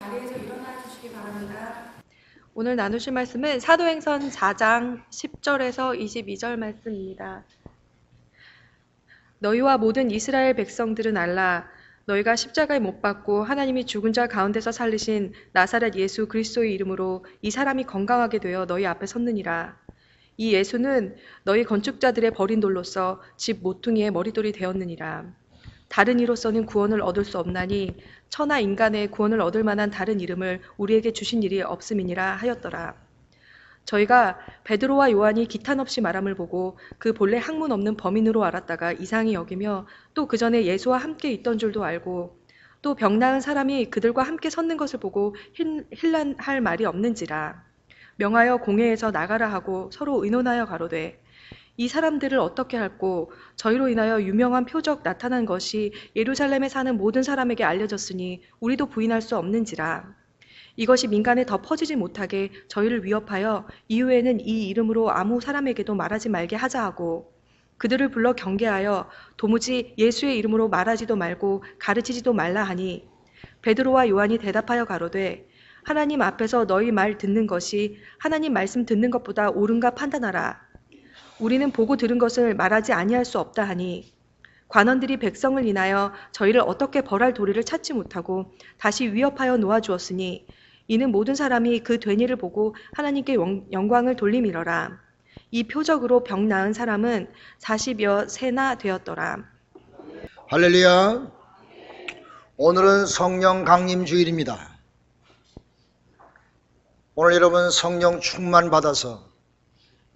자리에서 일어나 주시기 바랍니다. 오늘 나누실 말씀은 사도행전 4장 10절에서 22절 말씀입니다. 너희와 모든 이스라엘 백성들은 알라. 너희가 십자가에 못 박고 하나님이 죽은 자 가운데서 살리신 나사렛 예수 그리스도의 이름으로 이 사람이 건강하게 되어 너희 앞에 섰느니라. 이 예수는 너희 건축자들의 버린 돌로서 집 모퉁이의 머리돌이 되었느니라. 다른 이로서는 구원을 얻을 수 없나니 천하 인간의 구원을 얻을 만한 다른 이름을 우리에게 주신 일이 없음이니라 하였더라. 저희가 베드로와 요한이 기탄 없이 말함을 보고 그 본래 학문 없는 범인으로 알았다가 이상히 여기며 또 그 전에 예수와 함께 있던 줄도 알고 또 병 나은 사람이 그들과 함께 섰는 것을 보고 힐난할 말이 없는지라. 명하여 공회에서 나가라 하고 서로 의논하여 가로되 이 사람들을 어떻게 할꼬 저희로 인하여 유명한 표적 나타난 것이 예루살렘에 사는 모든 사람에게 알려졌으니 우리도 부인할 수 없는지라. 이것이 민간에 더 퍼지지 못하게 저희를 위협하여 이후에는 이 이름으로 아무 사람에게도 말하지 말게 하자 하고 그들을 불러 경계하여 도무지 예수의 이름으로 말하지도 말고 가르치지도 말라 하니 베드로와 요한이 대답하여 가로되 하나님 앞에서 너희 말 듣는 것이 하나님 말씀 듣는 것보다 옳은가 판단하라. 우리는 보고 들은 것을 말하지 아니할 수 없다 하니 관원들이 백성을 인하여 저희를 어떻게 벌할 도리를 찾지 못하고 다시 위협하여 놓아주었으니 이는 모든 사람이 그 된 일을 보고 하나님께 영광을 돌림이러라. 이 표적으로 병 나은 사람은 40여 세나 되었더라. 할렐루야. 오늘은 성령 강림 주일입니다. 오늘 여러분 성령 충만 받아서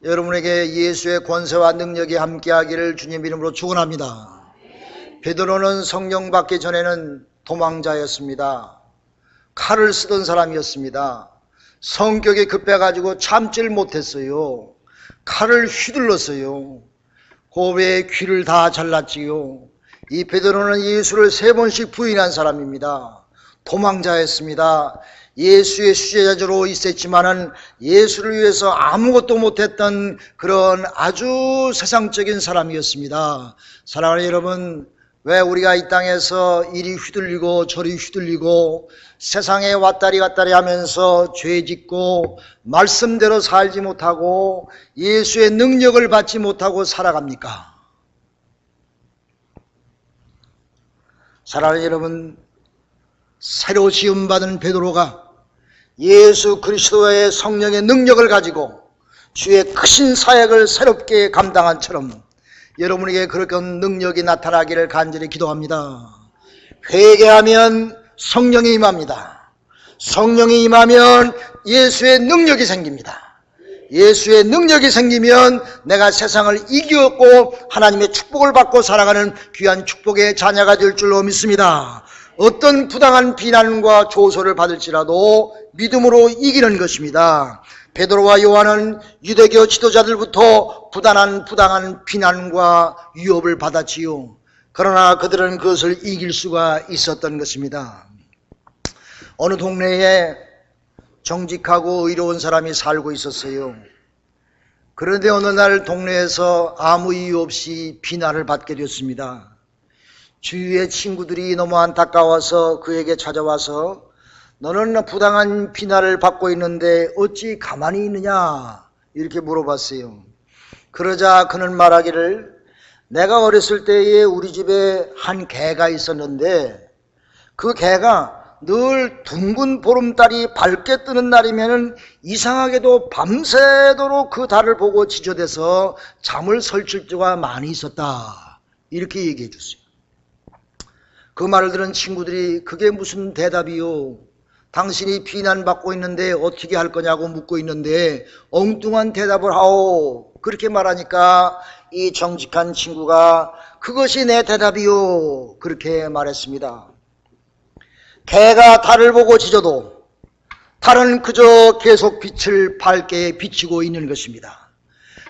여러분에게 예수의 권세와 능력이 함께하기를 주님 이름으로 축원합니다. 베드로는 성령 받기 전에는 도망자였습니다. 칼을 쓰던 사람이었습니다. 성격이 급해가지고 참질 못했어요. 칼을 휘둘렀어요. 고배의 귀를 다 잘랐지요. 이 베드로는 예수를 3번씩 부인한 사람입니다. 도망자였습니다. 예수의 수제자로 있었지만은 예수를 위해서 아무것도 못했던 그런 아주 세상적인 사람이었습니다. 사랑하는 여러분, 왜 우리가 이 땅에서 이리 휘둘리고 저리 휘둘리고 세상에 왔다리 갔다리 하면서 죄 짓고 말씀대로 살지 못하고 예수의 능력을 받지 못하고 살아갑니까? 사랑하는 여러분, 새로 지음받은 베드로가 예수 그리스도의 성령의 능력을 가지고 주의 크신 사역을 새롭게 감당한처럼 여러분에게 그런 능력이 나타나기를 간절히 기도합니다. 회개하면 성령이 임합니다. 성령이 임하면 예수의 능력이 생깁니다. 예수의 능력이 생기면 내가 세상을 이기었고 하나님의 축복을 받고 살아가는 귀한 축복의 자녀가 될 줄로 믿습니다. 어떤 부당한 비난과 조소를 받을지라도 믿음으로 이기는 것입니다. 베드로와 요한은 유대교 지도자들부터 부당한 비난과 위협을 받았지요. 그러나 그들은 그것을 이길 수가 있었던 것입니다. 어느 동네에 정직하고 의로운 사람이 살고 있었어요. 그런데 어느 날 동네에서 아무 이유 없이 비난을 받게 됐습니다. 주위의 친구들이 너무 안타까워서 그에게 찾아와서 너는 부당한 비난을 받고 있는데 어찌 가만히 있느냐 이렇게 물어봤어요. 그러자 그는 말하기를 내가 어렸을 때에 우리 집에 한 개가 있었는데 그 개가 늘 둥근 보름달이 밝게 뜨는 날이면 이상하게도 밤새도록 그 달을 보고 지저대서 잠을 설칠 때가 많이 있었다 이렇게 얘기해 줬어요. 그 말을 들은 친구들이 그게 무슨 대답이요? 당신이 비난받고 있는데 어떻게 할 거냐고 묻고 있는데 엉뚱한 대답을 하오. 그렇게 말하니까 이 정직한 친구가 그것이 내 대답이요. 그렇게 말했습니다. 개가 달을 보고 짖어도 달은 그저 계속 빛을 밝게 비치고 있는 것입니다.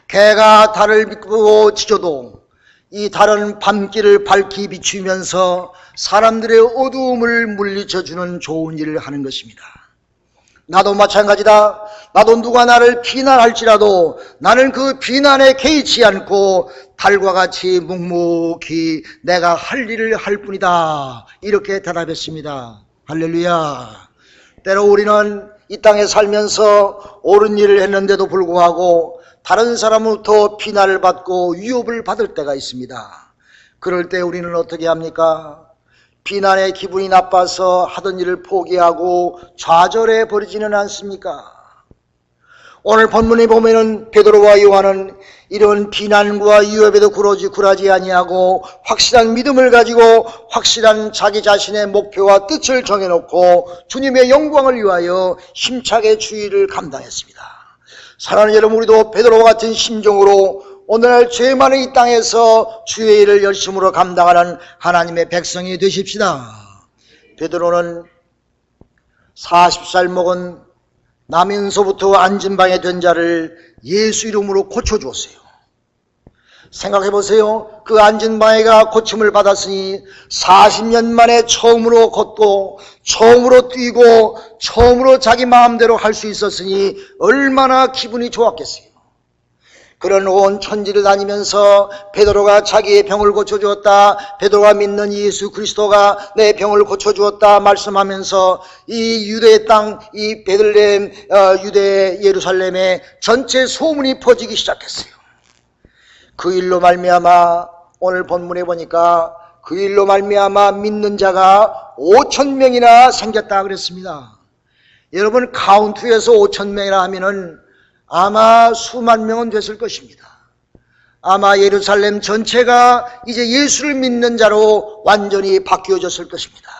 개가 달을 보고 짖어도 이 달은 밤길을 밝히 비추면서 사람들의 어두움을 물리쳐주는 좋은 일을 하는 것입니다. 나도 마찬가지다. 나도 누가 나를 비난할지라도 나는 그 비난에 개의치 않고 달과 같이 묵묵히 내가 할 일을 할 뿐이다. 이렇게 대답했습니다. 할렐루야. 때로 우리는 이 땅에 살면서 옳은 일을 했는데도 불구하고 다른 사람으로부터 비난을 받고 위협을 받을 때가 있습니다. 그럴 때 우리는 어떻게 합니까? 비난의 기분이 나빠서 하던 일을 포기하고 좌절해 버리지는 않습니까? 오늘 본문에 보면은 베드로와 요한은 이런 비난과 위협에도 굴하지 아니하고 확실한 믿음을 가지고 확실한 자기 자신의 목표와 뜻을 정해놓고 주님의 영광을 위하여 힘차게 주의를 감당했습니다. 사랑하는 여러분, 우리도 베드로와 같은 심정으로 오늘날 죄 많은 이 땅에서 주의 일을 열심으로 감당하는 하나님의 백성이 되십시다. 베드로는 40살 먹은 나면서부터 앉은 방에 된 자를 예수 이름으로 고쳐주었어요. 생각해 보세요. 그 앉은 방에가 고침을 받았으니 40년 만에 처음으로 걷고 처음으로 뛰고 처음으로 자기 마음대로 할 수 있었으니 얼마나 기분이 좋았겠어요. 그런 온 천지를 다니면서 베드로가 자기의 병을 고쳐주었다, 베드로가 믿는 예수 그리스도가 내 병을 고쳐주었다 말씀하면서 이 유대의 땅, 이 베들레헴, 유대 예루살렘에 전체 소문이 퍼지기 시작했어요. 그 일로 말미암아 오늘 본문에 보니까 그 일로 말미암아 믿는 자가 5,000명이나 생겼다 그랬습니다. 여러분, 카운트에서 5,000명이나 하면은 아마 수만 명은 됐을 것입니다. 아마 예루살렘 전체가 이제 예수를 믿는 자로 완전히 바뀌어졌을 것입니다.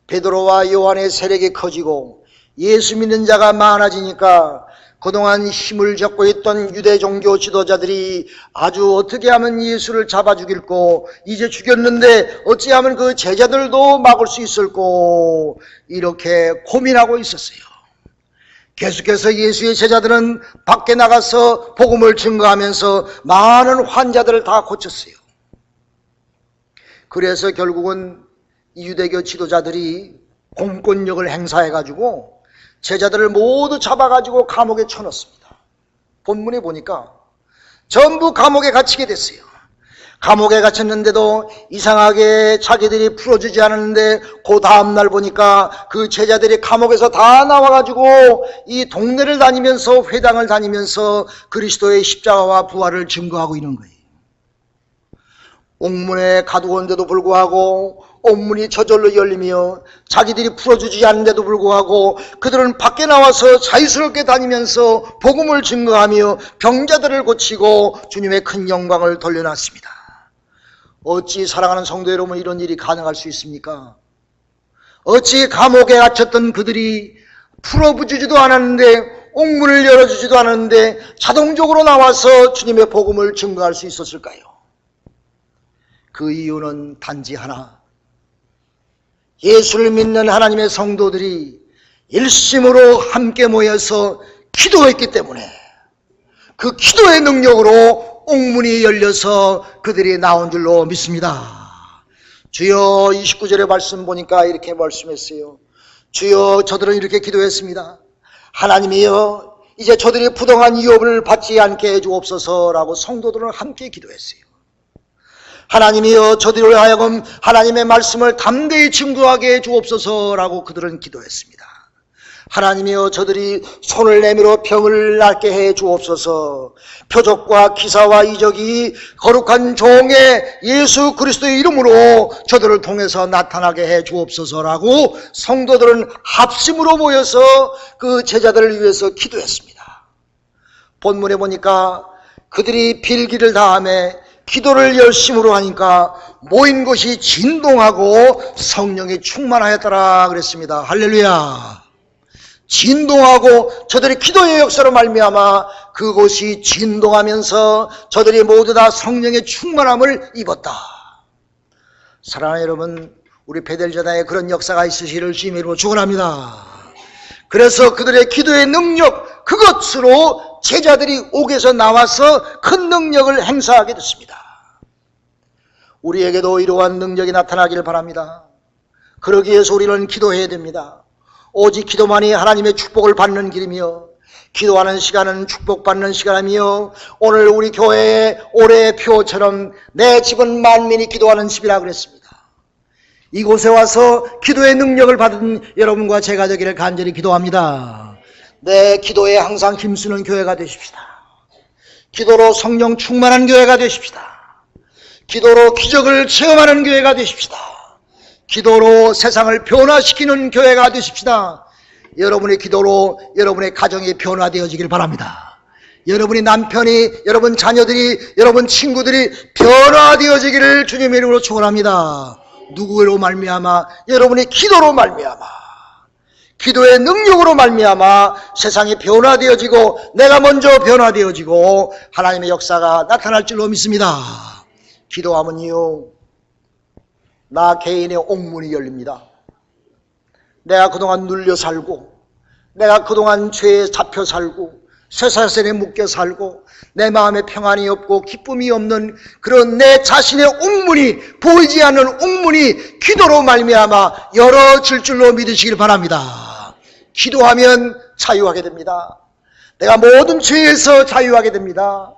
베드로와 요한의 세력이 커지고 예수 믿는 자가 많아지니까 그동안 힘을 잡고 있던 유대 종교 지도자들이 아주 어떻게 하면 예수를 잡아 죽일고, 이제 죽였는데 어찌하면 그 제자들도 막을 수 있을고, 이렇게 고민하고 있었어요. 계속해서 예수의 제자들은 밖에 나가서 복음을 증거하면서 많은 환자들을 다 고쳤어요. 그래서 결국은 이 유대교 지도자들이 공권력을 행사해가지고 제자들을 모두 잡아가지고 감옥에 쳐넣습니다. 본문에 보니까 전부 감옥에 갇히게 됐어요. 감옥에 갇혔는데도 이상하게 자기들이 풀어주지 않았는데 그 다음날 보니까 그 제자들이 감옥에서 다 나와가지고 이 동네를 다니면서 회당을 다니면서 그리스도의 십자가와 부활을 증거하고 있는 거예요. 옥문에 가두었는데도 불구하고 옥문이 저절로 열리며 자기들이 풀어주지 않는데도 불구하고 그들은 밖에 나와서 자유스럽게 다니면서 복음을 증거하며 병자들을 고치고 주님의 큰 영광을 돌려놨습니다. 어찌 사랑하는 성도 여러분, 이런 일이 가능할 수 있습니까? 어찌 감옥에 갇혔던 그들이 풀어주지도 않았는데, 옥문을 열어주지도 않았는데 자동적으로 나와서 주님의 복음을 증거할 수 있었을까요? 그 이유는 단지 하나, 예수를 믿는 하나님의 성도들이 일심으로 함께 모여서 기도했기 때문에 그 기도의 능력으로 옥문이 열려서 그들이 나온 줄로 믿습니다. 주여, 29절의 말씀 보니까 이렇게 말씀했어요. 주여, 저들은 이렇게 기도했습니다. 하나님이여, 이제 저들이 부당한 위협을 받지 않게 해주옵소서라고 성도들은 함께 기도했어요. 하나님이여, 저들을 하여금 하나님의 말씀을 담대히 증거하게 해주옵소서라고 그들은 기도했습니다. 하나님이여, 저들이 손을 내밀어 병을 낫게 해 주옵소서. 표적과 기사와 이적이 거룩한 종의 예수 그리스도의 이름으로 저들을 통해서 나타나게 해 주옵소서라고 성도들은 합심으로 모여서 그 제자들을 위해서 기도했습니다. 본문에 보니까 그들이 빌기를 다함에 기도를 열심으로 하니까 모인 것이 진동하고 성령이 충만하였더라 그랬습니다. 할렐루야. 진동하고 저들이 기도의 역사로 말미암아 그곳이 진동하면서 저들이 모두 다 성령의 충만함을 입었다. 사랑하는 여러분, 우리 베델제다에 그런 역사가 있으시기를 주님으로 축원합니다. 그래서 그들의 기도의 능력, 그것으로 제자들이 옥에서 나와서 큰 능력을 행사하게 됐습니다. 우리에게도 이러한 능력이 나타나기를 바랍니다. 그러기 위해서 우리는 기도해야 됩니다. 오직 기도만이 하나님의 축복을 받는 길이며, 기도하는 시간은 축복받는 시간이며, 오늘 우리 교회의 올해의 표처럼 내 집은 만민이 기도하는 집이라 그랬습니다. 이곳에 와서 기도의 능력을 받은 여러분과 제가 되기를 간절히 기도합니다. 내 기도에 항상 힘쓰는 교회가 되십시다. 기도로 성령 충만한 교회가 되십시다. 기도로 기적을 체험하는 교회가 되십시다. 기도로 세상을 변화시키는 교회가 되십시다. 여러분의 기도로 여러분의 가정이 변화되어지길 바랍니다. 여러분의 남편이, 여러분 자녀들이, 여러분 친구들이 변화되어지기를 주님의 이름으로 축원합니다. 누구로 말미암아? 여러분의 기도로 말미암아, 기도의 능력으로 말미암아 세상이 변화되어지고 내가 먼저 변화되어지고 하나님의 역사가 나타날 줄로 믿습니다. 기도하면요, 나 개인의 옥문이 열립니다. 내가 그동안 눌려 살고, 내가 그동안 죄에 잡혀 살고, 쇠사슬에 묶여 살고, 내 마음에 평안이 없고 기쁨이 없는 그런 내 자신의 옥문이, 보이지 않는 옥문이 기도로 말미암아 열어질 줄로 믿으시길 바랍니다. 기도하면 자유하게 됩니다. 내가 모든 죄에서 자유하게 됩니다.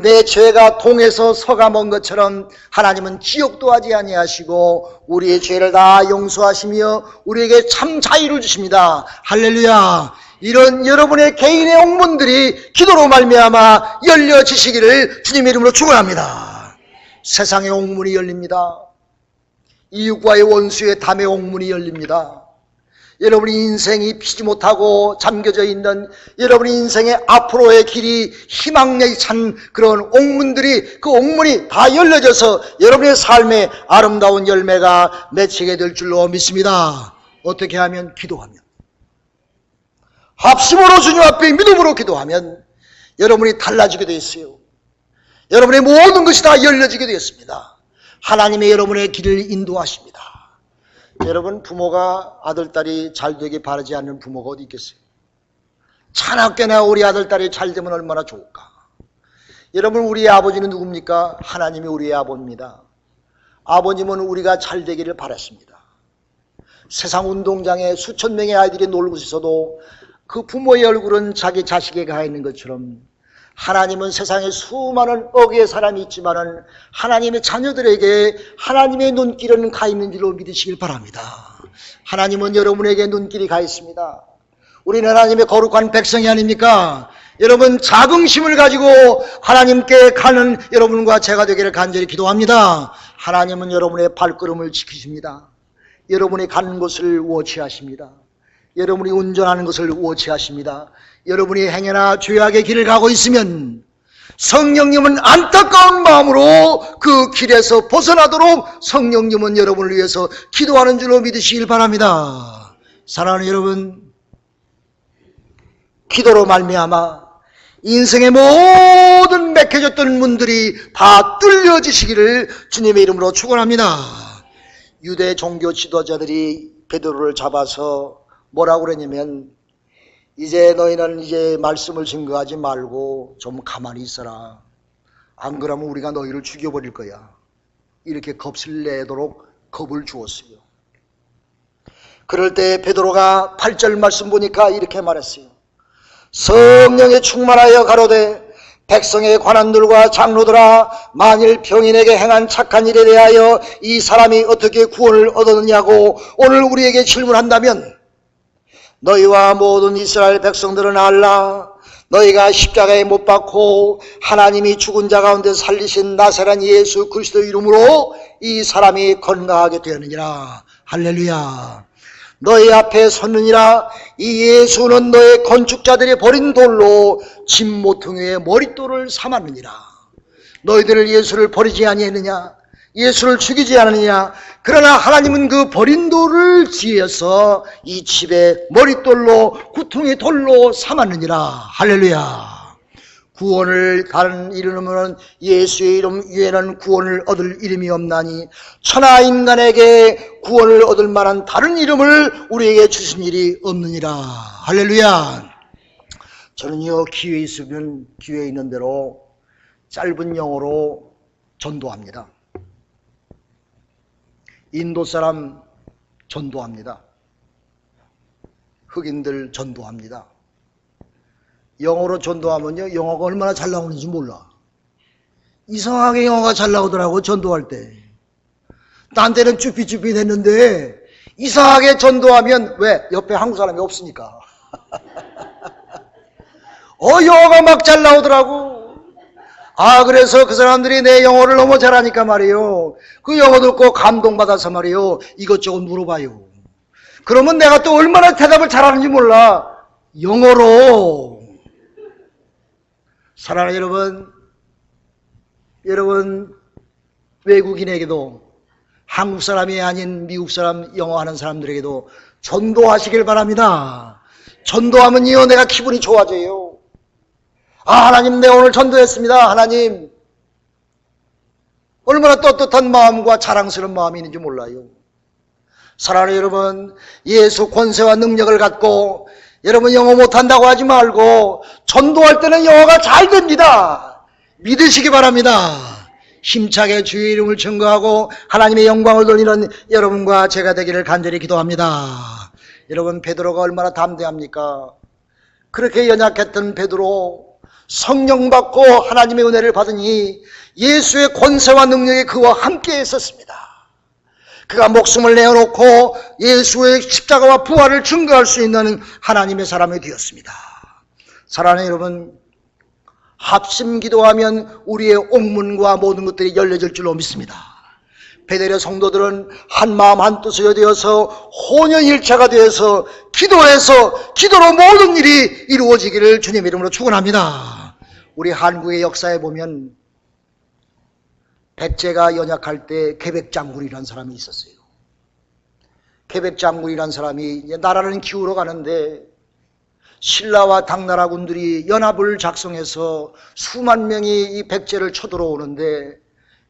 내 죄가 동에서 서가 먼 것처럼 하나님은 지옥도 하지 아니하시고 우리의 죄를 다 용서하시며 우리에게 참 자유를 주십니다. 할렐루야. 이런 여러분의 개인의 옥문들이 기도로 말미암아 열려지시기를 주님의 이름으로 축원합니다. 세상의 옥문이 열립니다. 이웃과의 원수의 담의 옥문이 열립니다. 여러분의 인생이 피지 못하고 잠겨져 있는 여러분의 인생의 앞으로의 길이 희망이 찬 그런 옥문들이, 그 옥문이 다 열려져서 여러분의 삶에 아름다운 열매가 맺히게 될 줄로 믿습니다. 어떻게 하면? 기도하면, 합심으로 주님 앞에 믿음으로 기도하면 여러분이 달라지게 되어 있어요. 여러분의 모든 것이 다 열려지게 되었습니다. 하나님의 여러분의 길을 인도하십니다. 여러분, 부모가 아들, 딸이 잘 되길 바라지 않는 부모가 어디 있겠어요? 자나깨나 우리 아들, 딸이 잘 되면 얼마나 좋을까? 여러분, 우리의 아버지는 누굽니까? 하나님이 우리의 아버지입니다. 아버님은 우리가 잘 되기를 바랐습니다. 세상 운동장에 수천 명의 아이들이 놀고 있어도 그 부모의 얼굴은 자기 자식에게 가 있는 것처럼 하나님은 세상에 수많은 억의 사람이 있지만은 하나님의 자녀들에게 하나님의 눈길은 가 있는 줄로 믿으시길 바랍니다. 하나님은 여러분에게 눈길이 가 있습니다. 우리는 하나님의 거룩한 백성이 아닙니까? 여러분, 자긍심을 가지고 하나님께 가는 여러분과 제가 되기를 간절히 기도합니다. 하나님은 여러분의 발걸음을 지키십니다. 여러분이 가는 곳을 워치하십니다. 여러분이 운전하는 것을 워치하십니다. 여러분이 행여나 죄악의 길을 가고 있으면 성령님은 안타까운 마음으로 그 길에서 벗어나도록 성령님은 여러분을 위해서 기도하는 줄로 믿으시길 바랍니다. 사랑하는 여러분, 기도로 말미암아 인생의 모든 막혀졌던 문들이 다 뚫려지시기를 주님의 이름으로 축원합니다. 유대 종교 지도자들이 베드로를 잡아서 뭐라고 그러냐면, 이제 너희는 이제 말씀을 증거하지 말고 좀 가만히 있어라. 안 그러면 우리가 너희를 죽여버릴 거야. 이렇게 겁을 내도록 겁을 주었어요. 그럴 때 베드로가 8절 말씀 보니까 이렇게 말했어요. 성령에 충만하여 가로되 백성의 관원들과 장로들아, 만일 병인에게 행한 착한 일에 대하여 이 사람이 어떻게 구원을 얻었느냐고 오늘 우리에게 질문한다면, 너희와 모든 이스라엘 백성들은 알라. 너희가 십자가에 못 박고 하나님이 죽은 자 가운데 살리신 나사렛 예수 그리스도 이름으로 이 사람이 건강하게 되었느니라. 할렐루야. 너희 앞에 섰느니라. 이 예수는 너의 건축자들이 버린 돌로 집 모퉁이의 머릿돌을 삼았느니라. 너희들 예수를 버리지 아니했느냐? 예수를 죽이지 않느냐? 그러나 하나님은 그 버린 돌을 지어서 이 집의 머릿돌로, 구퉁이 돌로 삼았느니라. 할렐루야. 구원을 다른 이름은 예수의 이름 위에는 구원을 얻을 이름이 없나니 천하 인간에게 구원을 얻을 만한 다른 이름을 우리에게 주신 일이 없느니라. 할렐루야. 저는요, 기회 있으면 기회 있는 대로 짧은 영어로 전도합니다. 인도 사람 전도합니다. 흑인들 전도합니다. 영어로 전도하면요, 영어가 얼마나 잘 나오는지 몰라. 이상하게 영어가 잘 나오더라고, 전도할 때. 나한테는 쭈삣쭈삣 했는데 이상하게 전도하면 왜? 옆에 한국 사람이 없으니까. 영어가 막 잘 나오더라고. 그래서 그 사람들이 내 영어를 너무 잘하니까 말이에요. 그 영어 듣고 감동받아서 말이에요. 이것저것 물어봐요. 그러면 내가 또 얼마나 대답을 잘하는지 몰라. 영어로. 사랑하는 여러분, 외국인에게도 한국 사람이 아닌 미국 사람, 영어 하는 사람들에게도 전도하시길 바랍니다. 전도하면요, 내가 기분이 좋아져요. 하나님, 내가 오늘 전도했습니다. 하나님, 얼마나 떳떳한 마음과 자랑스러운 마음이 있는지 몰라요. 사랑하는 여러분, 예수 권세와 능력을 갖고 여러분 영어 못한다고 하지 말고 전도할 때는 영어가 잘 됩니다. 믿으시기 바랍니다. 힘차게 주의 이름을 증거하고 하나님의 영광을 돌리는 여러분과 제가 되기를 간절히 기도합니다. 여러분, 베드로가 얼마나 담대합니까? 그렇게 연약했던 베드로, 성령 받고 하나님의 은혜를 받으니 예수의 권세와 능력이 그와 함께 있었습니다. 그가 목숨을 내어놓고 예수의 십자가와 부활을 증거할 수 있는 하나님의 사람이 되었습니다. 사랑하는 여러분, 합심 기도하면 우리의 옥문과 모든 것들이 열려질 줄로 믿습니다. 베델의 성도들은 한 마음 한 뜻으로 되어서 혼연일체가 되어서 기도해서 기도로 모든 일이 이루어지기를 주님 이름으로 축원합니다. 우리 한국의 역사에 보면 백제가 연약할 때 계백장군이라는 사람이 있었어요. 계백장군이라는 사람이 이제 나라는 기울어 가는데 신라와 당나라 군들이 연합을 작성해서 수만 명이 이 백제를 쳐들어오는데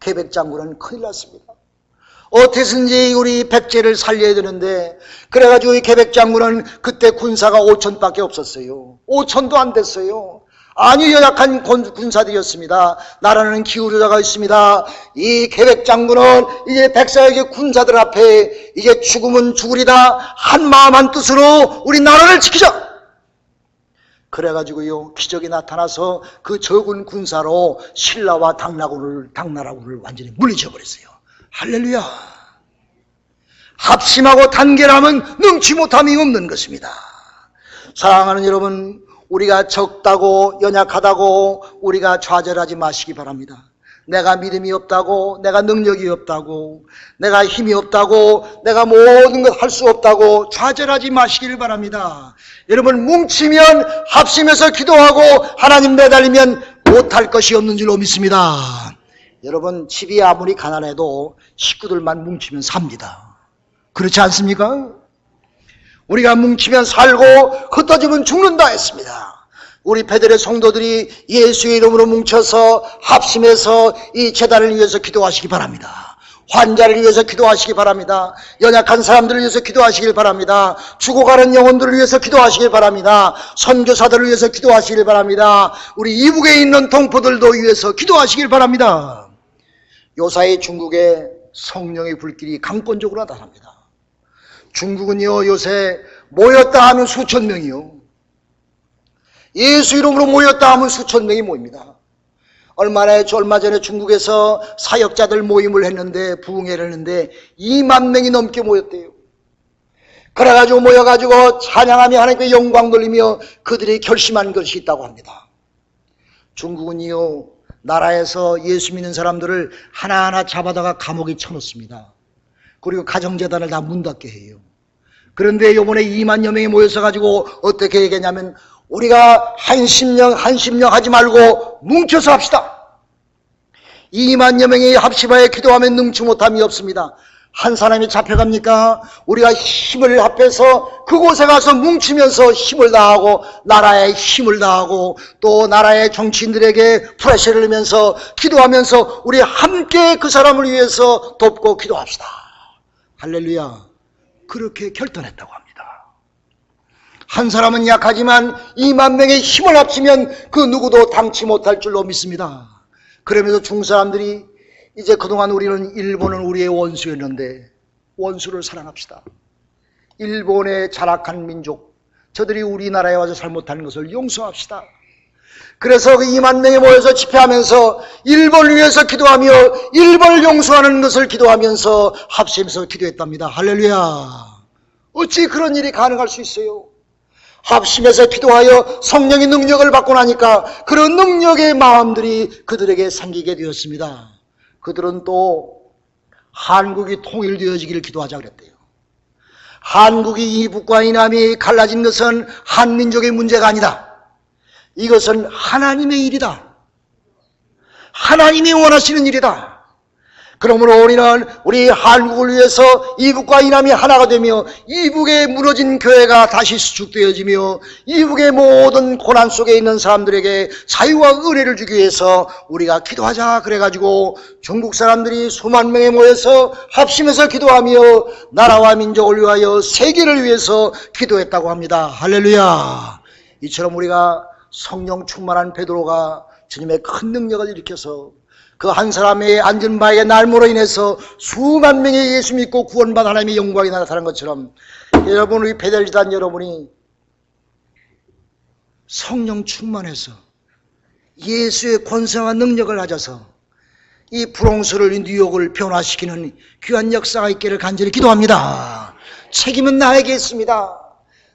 계백장군은 큰일 났습니다. 어떻게든지 우리 백제를 살려야 되는데, 그래가지고 이 계백장군은 그때 군사가 5천밖에 없었어요. 5천도 안 됐어요. 아주 연약한 군사들이었습니다. 나라는 기울어져가 있습니다. 이 계백장군은 이제 백성에게 군사들 앞에 이제 죽으면 죽으리다, 한 마음 한 뜻으로 우리 나라를 지키자. 그래가지고요, 기적이 나타나서 그 적은 군사로 신라와 당나라군을 완전히 물리쳐 버렸어요. 할렐루야. 합심하고 단결함은 능치 못함이 없는 것입니다. 사랑하는 여러분, 우리가 적다고 연약하다고 우리가 좌절하지 마시기 바랍니다. 내가 믿음이 없다고, 내가 능력이 없다고, 내가 힘이 없다고, 내가 모든 것 할 수 없다고 좌절하지 마시기를 바랍니다. 여러분, 뭉치면 합심해서 기도하고 하나님 매달리면 못할 것이 없는 줄로 믿습니다. 여러분, 집이 아무리 가난해도 식구들만 뭉치면 삽니다. 그렇지 않습니까? 우리가 뭉치면 살고 흩어지면 죽는다 했습니다. 우리 베델의 성도들이 예수의 이름으로 뭉쳐서 합심해서 이 재단을 위해서 기도하시기 바랍니다. 환자를 위해서 기도하시기 바랍니다. 연약한 사람들을 위해서 기도하시길 바랍니다. 죽어가는 영혼들을 위해서 기도하시길 바랍니다. 선교사들을 위해서 기도하시길 바랍니다. 우리 이북에 있는 동포들도 위해서 기도하시길 바랍니다. 요사이 중국에 성령의 불길이 강권적으로 나타납니다. 중국은요, 요새 모였다 하면 수천 명이요, 예수 이름으로 모였다 하면 수천 명이 모입니다. 얼마 전에 중국에서 사역자들 모임을 했는데, 부흥회를 했는데 2만 명이 넘게 모였대요. 그래가지고 모여가지고 찬양하며 하나님께 영광 돌리며 그들이 결심한 것이 있다고 합니다. 중국은요, 나라에서 예수 믿는 사람들을 하나하나 잡아다가 감옥에 쳐놓습니다. 그리고 가정재단을 다 문 닫게 해요. 그런데 이번에 2만여 명이 모여서 가지고 어떻게 얘기했냐면, 우리가 한심령 하지 말고 뭉쳐서 합시다. 2만여 명이 합심하여 기도하면 능치 못함이 없습니다. 한 사람이 잡혀갑니까? 우리가 힘을 합해서 그곳에 가서 뭉치면서 힘을 다하고 나라에 힘을 다하고 또 나라의 정치인들에게 프레셔를 넣으면서 기도하면서 우리 함께 그 사람을 위해서 돕고 기도합시다. 할렐루야. 그렇게 결단했다고 합니다. 한 사람은 약하지만 2만 명의 힘을 합치면 그 누구도 당치 못할 줄로 믿습니다. 그러면서 중국 사람들이 이제 그동안 우리는 일본은 우리의 원수였는데 원수를 사랑합시다. 일본의 잔악한 민족, 저들이 우리나라에 와서 잘못하는 것을 용서합시다. 그래서 그 2만 명이 모여서 집회하면서 일본을 위해서 기도하며 일본을 용서하는 것을 기도하면서 합심해서 기도했답니다. 할렐루야. 어찌 그런 일이 가능할 수 있어요? 합심해서 기도하여 성령의 능력을 받고 나니까 그런 능력의 마음들이 그들에게 생기게 되었습니다. 그들은 또 한국이 통일되어지기를 기도하자 그랬대요. 한국이 이북과 이남이 갈라진 것은 한민족의 문제가 아니다. 이것은 하나님의 일이다. 하나님이 원하시는 일이다. 그러므로 우리는 우리 한국을 위해서 이북과 이남이 하나가 되며 이북에 무너진 교회가 다시 수축되어지며 이북의 모든 고난 속에 있는 사람들에게 자유와 은혜를 주기 위해서 우리가 기도하자 그래가지고 중국 사람들이 수만 명에 모여서 합심해서 기도하며 나라와 민족을 위하여 세계를 위해서 기도했다고 합니다. 할렐루야. 이처럼 우리가 성령 충만한 베드로가 주님의 큰 능력을 일으켜서 그 한 사람의 앉은 바의 날모로 인해서 수만 명의 예수 믿고 구원받은 하나님의 영광이 나타난 것처럼 여러분, 우리 베델리단 여러분이 성령 충만해서 예수의 권세와 능력을 가져서 이 브롱스를, 이 뉴욕을 변화시키는 귀한 역사가 있기를 간절히 기도합니다. 책임은 나에게 있습니다.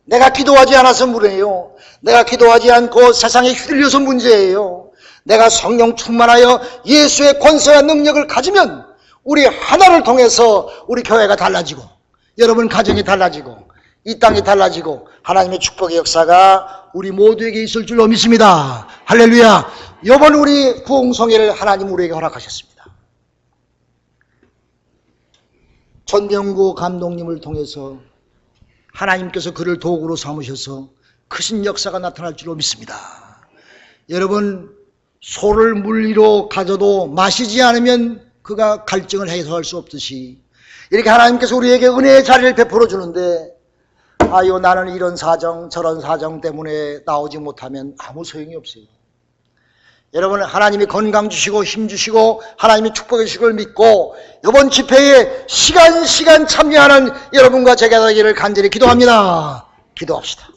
내가 기도하지 않아서 문제예요. 내가 기도하지 않고 세상에 휘둘려서 문제예요. 내가 성령 충만하여 예수의 권세와 능력을 가지면 우리 하나를 통해서 우리 교회가 달라지고 여러분 가정이 달라지고 이 땅이 달라지고 하나님의 축복의 역사가 우리 모두에게 있을 줄로 믿습니다. 할렐루야. 이번 우리 부흥성회를 하나님 우리에게 허락하셨습니다. 전병구 감독님을 통해서 하나님께서 그를 도구로 삼으셔서 크신 역사가 나타날 줄로 믿습니다. 여러분, 소를 물 위로 가져도 마시지 않으면 그가 갈증을 해소할 수 없듯이 이렇게 하나님께서 우리에게 은혜의 자리를 베풀어 주는데 아유, 나는 이런 사정 저런 사정 때문에 나오지 못하면 아무 소용이 없어요. 여러분, 하나님이 건강 주시고 힘 주시고 하나님이 축복해 주실 걸 믿고 이번 집회에 시간 참여하는 여러분과 제가 되기를 간절히 기도합니다. 기도합시다.